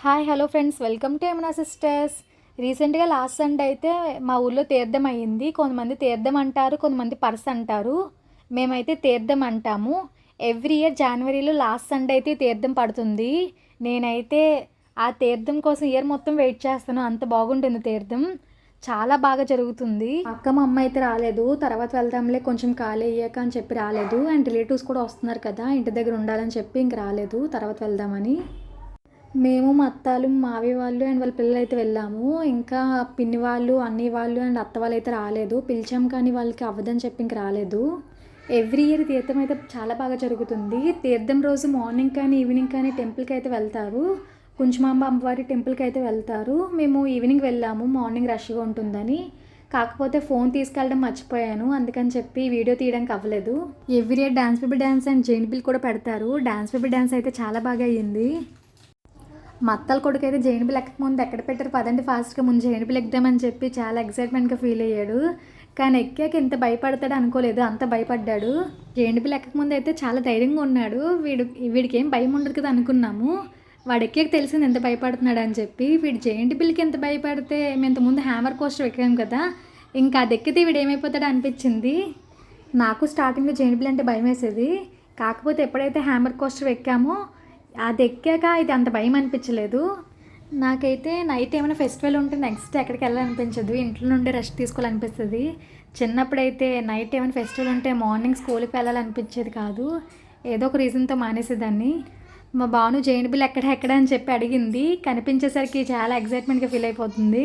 Hi hello friends, welcome to Yamuna sisters. రీసెంట్గా last Sunday అయితే మా ఊళ్ళో తీర్థం అయ్యింది. కొంతమంది తీర్థం అంటారు, కొంతమంది పర్స్ అంటారు. మేమైతే తీర్థం అంటాము. ఎవ్రీ ఇయర్ జనవరిలో లాస్ట్ సండే అయితే తీర్థం పడుతుంది. నేనైతే ఆ తీర్థం కోసం ఇయర్ మొత్తం వెయిట్ చేస్తాను. అంత బాగుంటుంది తీర్థం, చాలా బాగా జరుగుతుంది. అక్క మా అమ్మ అయితే రాలేదు, తర్వాత వెళ్దాంలే కొంచెం ఖాళీ అయ్యాక అని చెప్పి రాలేదు. అండ్ రిలేటివ్స్ కూడా వస్తున్నారు కదా, ఇంటి దగ్గర ఉండాలని చెప్పి ఇంక రాలేదు, తర్వాత వెళ్దామని. మేము మా అత్తాలు మావి వాళ్ళు అండ్ వాళ్ళ పిల్లలు అయితే వెళ్ళాము. ఇంకా పిన్ని వాళ్ళు అన్నీ వాళ్ళు అండ్ అత్త వాళ్ళు అయితే రాలేదు. పిలిచాం కానీ వాళ్ళకి అవ్వదని చెప్పి ఇంక రాలేదు. ఎవ్రీ ఇయర్ తీర్థం అయితే చాలా బాగా జరుగుతుంది. తీర్థం రోజు మార్నింగ్ కానీ ఈవినింగ్ కానీ టెంపుల్కి అయితే వెళ్తారు. కుంచుమాంబ అమ్మవారి టెంపుల్కి అయితే వెళ్తారు. మేము ఈవినింగ్ వెళ్ళాము, మార్నింగ్ రష్గా ఉంటుందని. కాకపోతే ఫోన్ తీసుకెళ్ళడం మర్చిపోయాను, అందుకని చెప్పి వీడియో తీయడానికి అవ్వలేదు. Every year dance baby dance and Jain bill కూడా పెడతారు. డాన్స్ బేబీ డాన్స్ అయితే చాలా బాగా అయ్యింది. మా అత్తల కొడుకు అయితే జైన్ బిల్ ఎక్కక ముందు ఎక్కడ పెట్టారు పదండి ఫాస్ట్గా ముందు జైన్ బిల్ ఎక్కుదామని చెప్పి చాలా ఎక్సైట్మెంట్గా ఫీల్ అయ్యాడు. కానీ ఎక్కాక ఇంత భయపడతాడు అనుకోలేదు, అంత భయపడ్డాడు. జైన్ బిల్ ఎక్కక ముందు అయితే చాలా ధైర్యంగా ఉన్నాడు. వీడికి ఏం భయం ఉండదు కదా అనుకున్నాము. వాడు ఎక్కాక తెలిసింది ఎంత భయపడుతున్నాడు అని చెప్పి. వీడు జైంట్ బిల్కి ఎంత భయపడితే మేము ఇంతకుముందు హ్యామర్ కోస్టర్ ఎక్కాం కదా, ఇంకా అది ఎక్కితే వీడు ఏమైపోతాడో అనిపించింది. నాకు స్టార్టింగ్లో జైంట్ బిల్ అంటే భయం వేసేది. కాకపోతే ఎప్పుడైతే హ్యామర్ కోస్టర్ ఎక్కామో అది ఎక్కాక ఇది అంత భయం అనిపించలేదు. నాకైతే నైట్ ఏమైనా ఫెస్టివల్ ఉంటే నెక్స్ట్ ఎక్కడికి వెళ్ళాలనిపించదు, ఇంట్లో నుండి రెస్ట్ తీసుకోవాలనిపిస్తుంది. చిన్నప్పుడైతే నైట్ ఏమైనా ఫెస్టివల్ ఉంటే మార్నింగ్ స్కూల్కి వెళ్ళాలనిపించేది కాదు, ఏదో ఒక రీజన్తో మానేసేదాన్ని. మా బాను జైంట్ బిల్ ఎక్కడ అని చెప్పి అడిగింది. కనిపించేసరికి చాలా ఎక్సైట్మెంట్గా ఫీల్ అయిపోతుంది.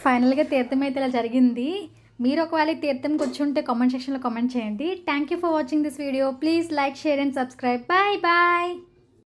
ఫైనల్గా తీర్థం అయితే ఇలా జరిగింది. మీరు ఒకవేళ తీర్థం కూర్చుంటే కామెంట్ సెక్షన్లో కామెంట్ చేయండి. Thank you for watching this video. Please like, share and subscribe. Bye bye.